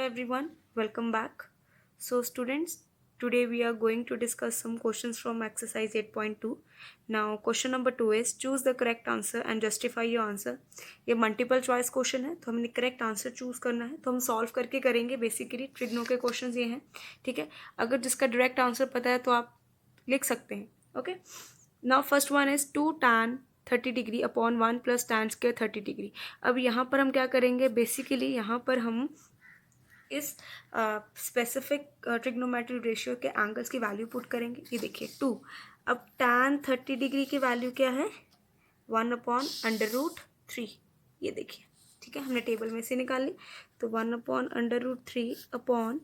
everyone, welcome back. So students, today we are going to discuss some questions from exercise 8.2. Now question number 2 is choose the correct answer and justify your answer. ये multiple choice question है, तो हमने correct answer choose करना है, तो हम solve करके करेंगे. बेसिकली ट्रिग्नो के क्वेश्चंस ये हैं. ठीक है, अगर जिसका डायरेक्ट आंसर पता है तो आप लिख सकते हैं. Okay, now first one is 2 tan 30 degree upon 1 plus tan square 30 degree. अब यहाँ पर हम क्या करेंगे, बेसिकली यहाँ पर हम इस स्पेसिफिक ट्रिग्नोमेट्रिक रेशियो के एंगल्स की वैल्यू पुट करेंगे. ये देखिए 2. अब tan 30 डिग्री की वैल्यू क्या है, 1/√3. ये देखिए, ठीक है, हमने टेबल में से निकाल ली. तो 1/√3 अपॉन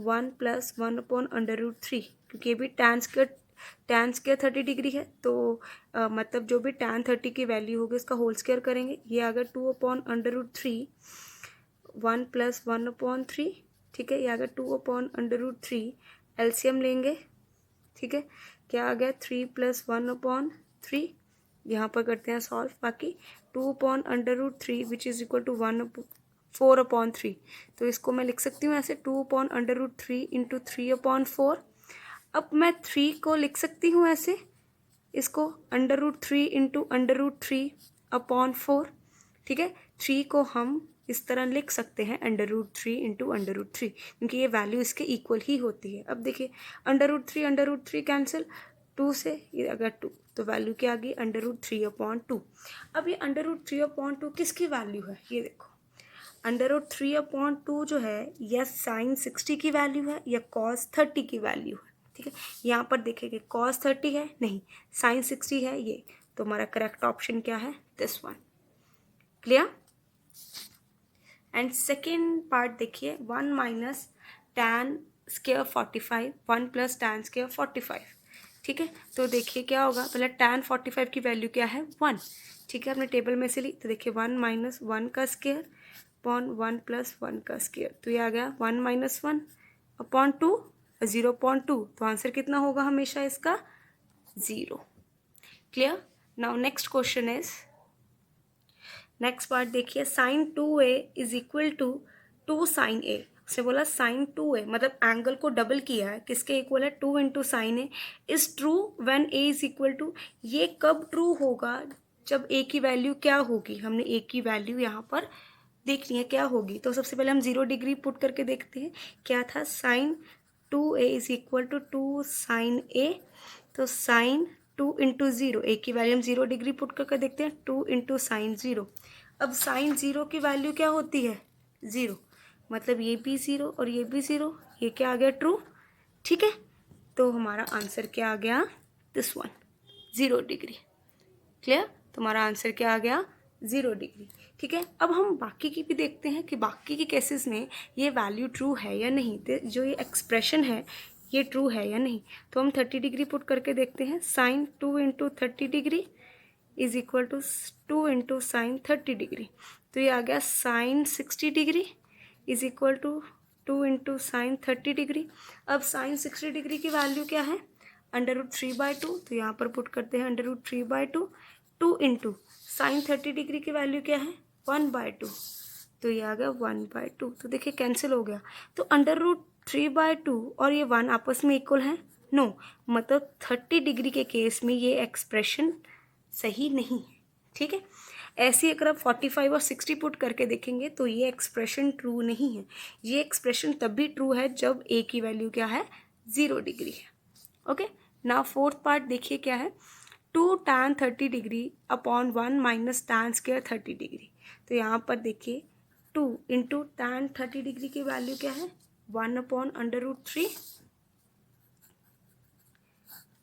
1 प्लस 1/√3, क्योंकि ये भी tan स्क्वायर 30 डिग्री है, तो मतलब जो भी tan 30 की वैल्यू होगी उसका होल स्क्वायर करेंगे. ये अगर 2/√3 1 प्लस 1/3, ठीक है, ये आ गया 2/√3. एलसीएम लेंगे, ठीक है, क्या आ गया 3 प्लस 1/3. यहाँ पर करते हैं सॉल्व. बाकी 2/√3 विच इज इक्वल टू 4/3. तो इसको मैं लिख सकती हूँ ऐसे 2/√3 इंटू 3/4. अब मैं 3 को लिख सकती हूँ ऐसे, इसको √3 इंटू √3/4. ठीक है, 3 को हम इस तरह लिख सकते हैं √3 इंटू √3, क्योंकि ये वैल्यू इसके इक्वल ही होती है. अब देखिए √3 कैंसिल, 2 से ये अगर 2, तो वैल्यू क्या आ गई √3/2. अब ये √3/2 किसकी वैल्यू है, ये देखो √3/2 जो है या sin 60 की वैल्यू है या cos 30 की वैल्यू है. ठीक है, यहाँ पर देखेंगे cos 30 है, नहीं sin 60 है ये, तो हमारा करेक्ट ऑप्शन क्या है, this one. Clear. And second part देखिए, 1 minus tan square 45, 1 plus tan square 45. ठीक है, तो देखिए क्या होगा, पहले tan 45 की वैल्यू क्या है 1. ठीक है, अपने टेबल में से ली, तो देखिए 1 माइनस 1 का स्क्वायर अपॉन 1 प्लस 1 का स्क्वायर, तो ये आ गया 1 माइनस 1 अपॉन 2 0.2. तो आंसर कितना होगा हमेशा इसका 0. Clear. Now next question is, next part देखिए, sin 2a is equal to 2 sin a. उसने बोला sin 2a मतलब एंगल को डबल किया है, किसके इक्वल है 2 into sine a is true when a is equal to. ये कब ट्रू होगा, जब a की वैल्यू क्या होगी, हमने a की वैल्यू यहाँ पर देखनी है क्या होगी. तो सबसे पहले हम 0 डिग्री पुट करके देखते हैं क्या था, sin 2a is equal to 2 sin a. तो sin 2 इंटू 0, ए की वैल्यू हम 0 डिग्री पुट करके देखते हैं, 2 इंटू साइन 0. अब साइन 0 की वैल्यू क्या होती है 0, मतलब ये भी 0 और ये भी 0, ये क्या आ गया ट्रू. ठीक है, तो हमारा आंसर क्या आ गया, दिस वन 0 डिग्री. क्लियर, तुम्हारा आंसर क्या आ गया 0 डिग्री. ठीक है, अब हम बाकी की भी देखते हैं कि बाकी के केसेस में ये वैल्यू ट्रू है या नहीं, तो जो ये एक्सप्रेशन है ये ट्रू है या नहीं. तो हम 30 डिग्री पुट करके देखते हैं, sine 2 into 30 degree is equal to 2 into sine 30 degree. तो ये आ गया sine 60 degree is equal to 2 into sine 30 degree. अब साइन 60 डिग्री की वैल्यू क्या है √3/2, तो यहाँ पर पुट करते हैं √3/2. 2 इंटू साइन 30 डिग्री की वैल्यू क्या है 1/2, तो ये आ गया 1/2. तो देखिए कैंसिल हो गया. तो √3/2 और ये 1 आपस में इक्वल है, नो, मतलब 30 डिग्री के केस में ये एक्सप्रेशन सही नहीं है. ठीक है, ऐसे अगर आप 45 और 60 पुट करके देखेंगे तो ये एक्सप्रेशन ट्रू नहीं है. ये एक्सप्रेशन तब भी ट्रू है जब ए की वैल्यू क्या है 0 डिग्री है. ओके, नाउ फोर्थ पार्ट देखिए क्या है, 2 tan 30 degree upon 1 minus tan square 30 degree. तो यहाँ पर देखिए 2 इंटू tan 30 डिग्री की वैल्यू क्या है 1/√3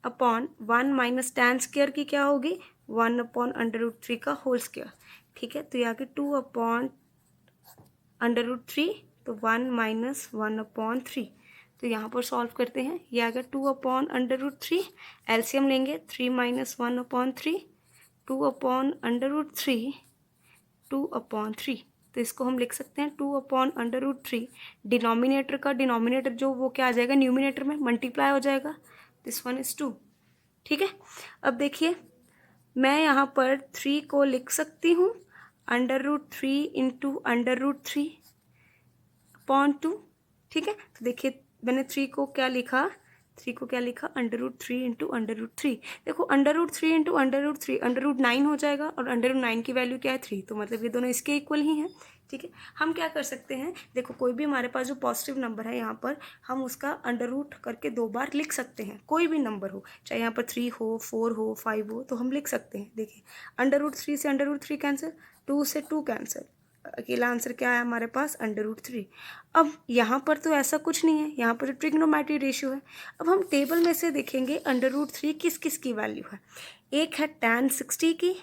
अपॉन 1 माइनस tan स्क्वायर की क्या होगी 1/√3 का होल स्क्वायर. ठीक है, तो यहाँ की 2/√3, तो 1 माइनस 1/3. तो यहाँ पर सॉल्व करते हैं, ये आ गया 2/√3. एलसीएम लेंगे, 3 माइनस 1/3, 2/√3, 2/3. तो इसको हम लिख सकते हैं 2/√3. डिनोमिनेटर का डिनोमिनेटर जो वो क्या आ जाएगा न्यूमिनेटर में मल्टीप्लाई हो जाएगा, दिस वन इज 2. ठीक है, अब देखिए मैं यहाँ पर 3 को लिख सकती हूँ √3 इंटू √3 1/2, ठीक है। तो देखिए मैंने 3 को क्या लिखा, √3 इंटू √3। देखो √3 इंटू √3 √9 हो जाएगा, और √9 की वैल्यू क्या है 3, तो मतलब ये दोनों इसके इक्वल ही हैं, ठीक है। हम क्या कर सकते हैं, देखो कोई भी हमारे पास जो पॉजिटिव नंबर है यहाँ पर हम उसका अंडर रूट करके 2 बार लिख सकते हैं, कोई भी नंबर हो, चाहे यहाँ पर 3 हो, 4 हो, 5 हो, तो हम लिख सकते हैं। देखिए √3 से √3 कैंसिल, 2 से 2 कैंसिल, अकेला आंसर क्या है हमारे पास √3। अब यहाँ पर तो ऐसा कुछ नहीं है, यहाँ पर ट्रिग्नोमेट्री रेशियो है। अब हम टेबल में से देखेंगे √3 किस किस की वैल्यू है। एक है tan 60 की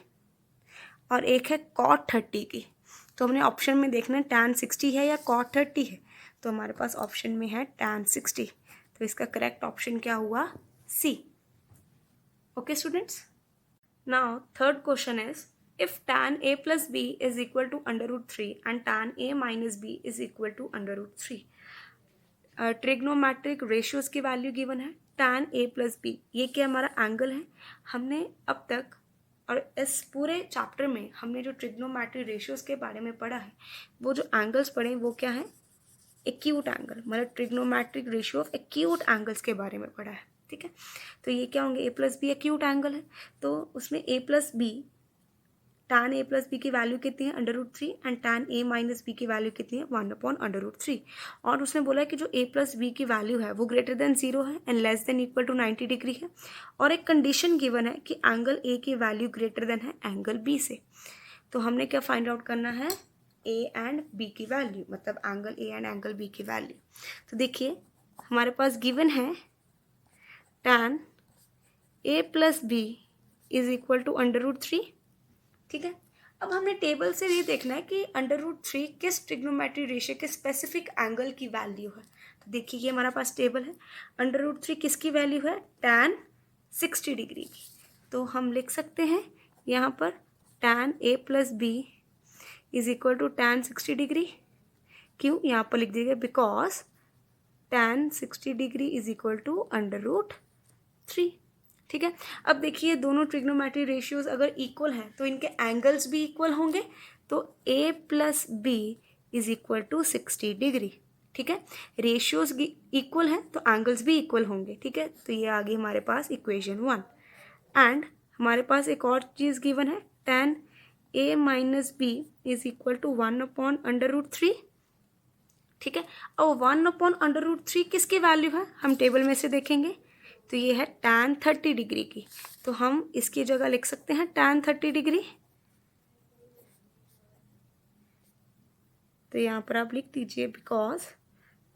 और एक है cot 30 की। तो हमने ऑप्शन में देखना है tan 60 है या cot 30 है, तो हमारे पास ऑप्शन में है tan 60, तो इसका करेक्ट ऑप्शन क्या हुआ, C. Okay students, now third question is if tan a plus b is equal to √3 and tan a minus b is equal to √3, trigonometric ratios की वैल्यू गिवन है। tan a plus b ये क्या हमारा angle है। हमने अब तक और इस पूरे चैप्टर में हमने जो ट्रिग्नोमेट्रिक रेशियोज के बारे में पढ़ा है, वो जो एंगल्स पढ़े वो क्या है, एक्यूट एंगल, मतलब trigonometric ratio of acute angles के बारे में पढ़ा है, ठीक है। तो ये क्या होंगे, a plus b acute angle है, तो उसमें a plus b, tan a plus b की वैल्यू कितनी है √3 and tan a minus b की वैल्यू कितनी है 1/√3। और उसने बोला कि जो a प्लस बी की वैल्यू है वो ग्रेटर देन 0 है and less than equal to 90 degree है, और एक कंडीशन गिवन है कि एंगल a की वैल्यू ग्रेटर देन है एंगल b से। तो हमने क्या फाइंड आउट करना है, a एंड b की वैल्यू, मतलब angle a and angle b की वैल्यू। तो देखिए हमारे पास गिवन है tan a plus B is equal to √3, ठीक है। अब हमने टेबल से ये देखना है कि √3 किस ट्रिग्नोमेट्री रेशियो के स्पेसिफिक एंगल की वैल्यू है। तो देखिए ये हमारा पास टेबल है, √3 किसकी वैल्यू है, tan 60 डिग्री की। तो हम लिख सकते हैं यहाँ पर tan a plus B is equal to tan 60 degree. क्यों, यहाँ पर लिख दीजिए because tan 60 degree is equal to √3, ठीक है। अब देखिए दोनों ट्रिग्नोमेट्री रेशियोज अगर इक्वल हैं तो इनके एंगल्स भी इक्वल होंगे, तो a plus B is equal to 60 degree, ठीक है। रेशियोज इक्वल हैं तो एंगल्स भी इक्वल होंगे, ठीक है। तो ये आ गई हमारे पास इक्वेशन 1। एंड हमारे पास एक और चीज़ गिवन है, tan a minus B is equal to 1/√3, ठीक है। और 1/√3 किसकी वैल्यू है, हम टेबल में से देखेंगे, तो ये है tan 30 डिग्री की। तो हम इसकी जगह लिख सकते हैं tan 30 डिग्री। तो यहाँ पर आप लिख दीजिए बिकॉज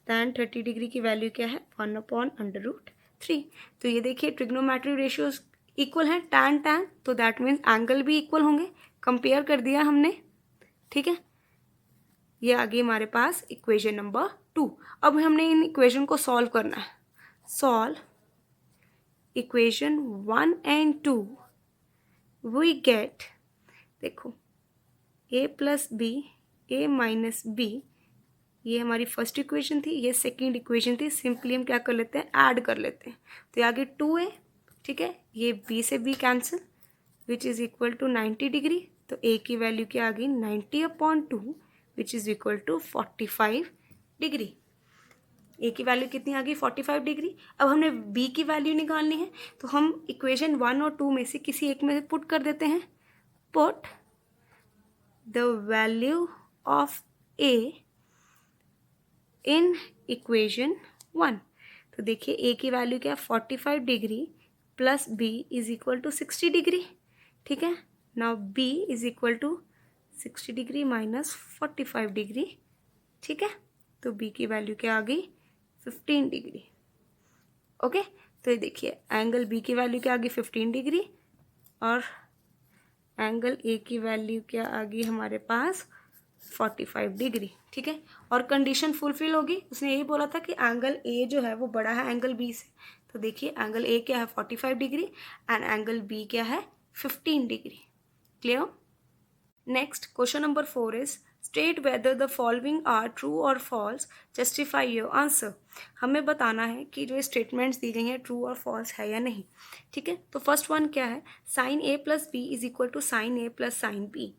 tan 30 डिग्री की वैल्यू क्या है, 1/√3। तो ये देखिए ट्रिग्नोमेट्री रेशियोज इक्वल हैं, tan, तो दैट मीन्स एंगल भी इक्वल होंगे, कंपेयर कर दिया हमने, ठीक है। ये आ गई हमारे पास इक्वेशन नंबर 2। अब हमने इन इक्वेशन को सॉल्व करना है। Solve equation 1 and 2 we get, देखो a plus B, a minus B, ये हमारी फर्स्ट इक्वेशन थी, ये सेकेंड इक्वेशन थी। सिंपली हम क्या कर लेते हैं, ऐड कर लेते हैं। तो ये आगे 2a, ठीक है, ये b से b cancel which is equal to 90 degree. तो a की वैल्यू क्या आ गई 90/2 which is equal to 45 degree. A की वैल्यू कितनी आ गई 45 डिग्री। अब हमने बी की वैल्यू निकालनी है, तो हम इक्वेशन 1 और 2 में से किसी एक में पुट कर देते हैं। Put the value of A in equation 1। तो देखिए ए की वैल्यू क्या है 45 degree plus B is equal to 60 degree, ठीक है। Now B is equal to 60 degree minus 45 degree, ठीक है। तो बी की वैल्यू क्या आ गई 15 डिग्री। ओके, तो ये देखिए एंगल बी की वैल्यू क्या आ गई 15 डिग्री और एंगल ए की वैल्यू क्या आ गई हमारे पास 45 डिग्री, ठीक है। और कंडीशन फुलफिल होगी, उसने यही बोला था कि एंगल ए जो है वो बड़ा है एंगल बी से। तो देखिए एंगल ए क्या है 45 डिग्री एंड एंगल बी क्या है 15 degree. Clear. Next question number 4 is state whether the following are true और फॉल्स, जस्टिफाई योर आंसर। हमें बताना है कि जो स्टेटमेंट्स दी गई हैं ट्रू और फॉल्स है या नहीं, ठीक है। तो फर्स्ट वन क्या है, sine A plus B is equal to sine A plus sine B.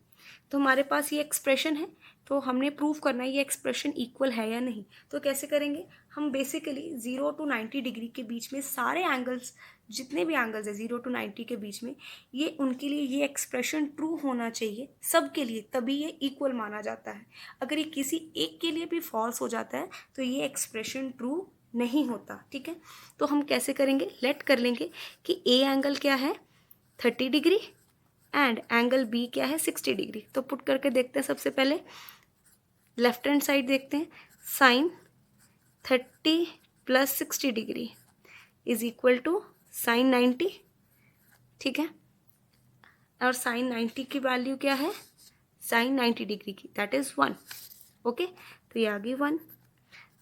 तो हमारे पास ये एक्सप्रेशन है तो हमने प्रूव करना है ये एक्सप्रेशन इक्वल है या नहीं। तो कैसे करेंगे, हम बेसिकली 0 to 90 डिग्री के बीच में सारे एंगल्स, जितने भी एंगल्स है 0 to 90 के बीच में, ये उनके लिए ये एक्सप्रेशन ट्रू होना चाहिए सबके लिए, तभी ये इक्वल माना जाता है। अगर ये किसी एक के लिए भी फॉल्स हो जाता है तो ये एक्सप्रेशन ट्रू नहीं होता। ठीक है, तो हम कैसे करेंगे, लेट कर लेंगे कि ए एंगल क्या है 30 डिग्री एंड एंगल बी क्या है 60 डिग्री। तो पुट करके देखते हैं, सबसे पहले लेफ्ट हैंड साइड देखते हैं, sine 30 plus 60 degree is equal to sine 90। ठीक है, और साइन 90 की वैल्यू क्या है, साइन 90 डिग्री की, दैट इज 1। ओके, तो ये आ गई 1।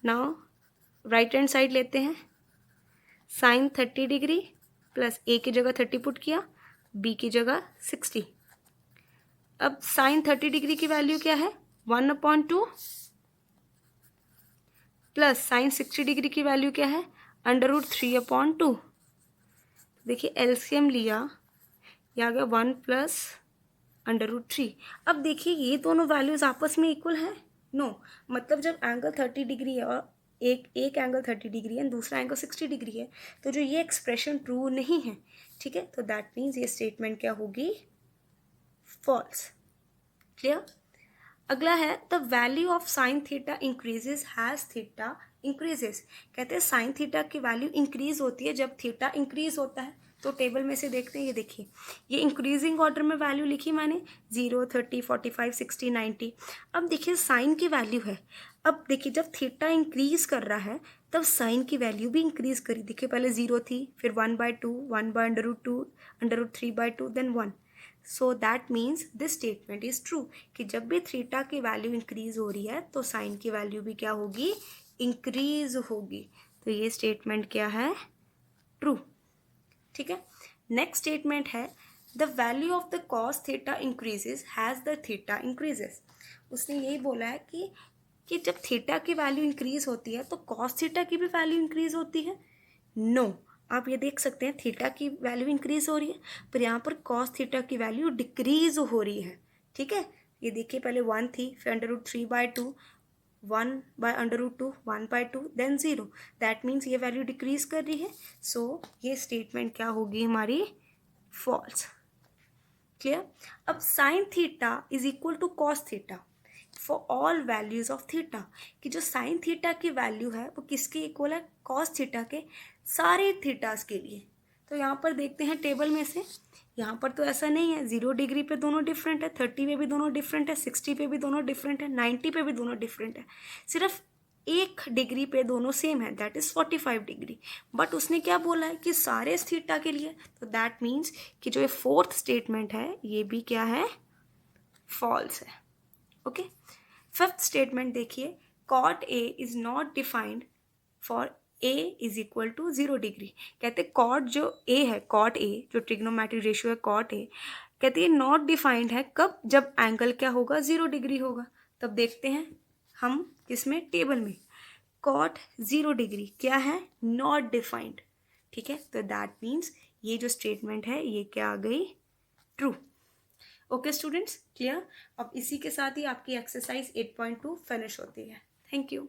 नाउ राइट हैंड साइड लेते हैं, साइन 30 डिग्री प्लस ए की जगह 30 पुट किया, बी की जगह 60। अब साइन 30 डिग्री की वैल्यू क्या है 1/2 प्लस साइन 60 डिग्री की वैल्यू क्या है √3/2। देखिए एलसीएम लिया, ये आ गया 1 प्लस √3। अब देखिए ये दोनों वैल्यूज आपस में इक्वल है, नो मतलब जब एंगल 30 डिग्री है और एक एंगल 30 डिग्री है, दूसरा एंगल 60 डिग्री है, तो जो ये एक्सप्रेशन ट्रू नहीं है। ठीक है, तो दैट मीन्स ये स्टेटमेंट क्या होगी, फॉल्स। क्लियर। अगला है the value of sine theta increases has theta increases. कहते हैं साइन थीटा की वैल्यू इंक्रीज होती है जब थीटा इंक्रीज होता है। तो टेबल में से देखते हैं, ये देखिए ये इंक्रीजिंग ऑर्डर में वैल्यू लिखी मैंने 0, 30, 45, 60, 90। अब देखिए साइन की वैल्यू है, अब देखिए जब थीटा इंक्रीज कर रहा है तब साइन की वैल्यू भी इंक्रीज करी। देखिए पहले 0 थी, फिर 1/2, 1/√2, √3/2, then 1। So that means this statement is true कि जब भी थीटा की वैल्यू इंक्रीज हो रही है तो साइन की वैल्यू भी क्या होगी, इंक्रीज होगी। तो ये स्टेटमेंट क्या है, ट्रू। ठीक है, नेक्स्ट स्टेटमेंट है the value of the cos theta increases has the theta increases. उसने यही बोला है कि जब थीटा की वैल्यू इंक्रीज होती है तो कॉस थीटा की भी वैल्यू इंक्रीज होती है। नो, आप ये देख सकते हैं थीटा की वैल्यू इंक्रीज हो रही है, पर यहाँ पर कॉस थीटा की वैल्यू डिक्रीज हो रही है। ठीक है, ये देखिए पहले 1 थी, फिर √3/2, 1/√2, 1/2, देन 0। दैट मीन्स ये वैल्यू डिक्रीज कर रही है। सो ये स्टेटमेंट क्या होगी हमारी, फॉल्स। क्लियर। अब sine theta is equal to cos theta for all values of theta, कि जो साइन थीटा की वैल्यू है वो किसके इक्वल है, कॉस थीटा के सारे थीटास के लिए। तो यहाँ पर देखते हैं टेबल में से, यहाँ पर तो ऐसा नहीं है, 0 डिग्री पे दोनों डिफरेंट है, 30 पे भी दोनों डिफरेंट है, 60 पे भी दोनों डिफरेंट है, 90 पे भी दोनों डिफरेंट है, सिर्फ 1 डिग्री पे दोनों सेम है, दैट इज 45 डिग्री। बट उसने क्या बोला है कि सारे थीटा के लिए, तो दैट मीन्स कि जो ये फोर्थ स्टेटमेंट है ये भी क्या है, फॉल्स है। ओके, फिफ्थ स्टेटमेंट देखिए, cot A is not defined for A is equal to 0 degree. कहते कॉट जो ए है, कॉट ए जो ट्रिग्नोमेट्रिक रेशियो है कॉट ए, कहते हैं नॉट डिफाइंड है कब, जब एंगल क्या होगा 0 डिग्री होगा। तब देखते हैं हम किसमें, टेबल में, कॉट 0 डिग्री क्या है, नॉट डिफाइंड। ठीक है, तो दैट मीन्स ये जो स्टेटमेंट है ये क्या आ गई, ट्रू। Okay students, clear. अब इसी के साथ ही आपकी एक्सरसाइज 8.2 फिनिश होती है। Thank you.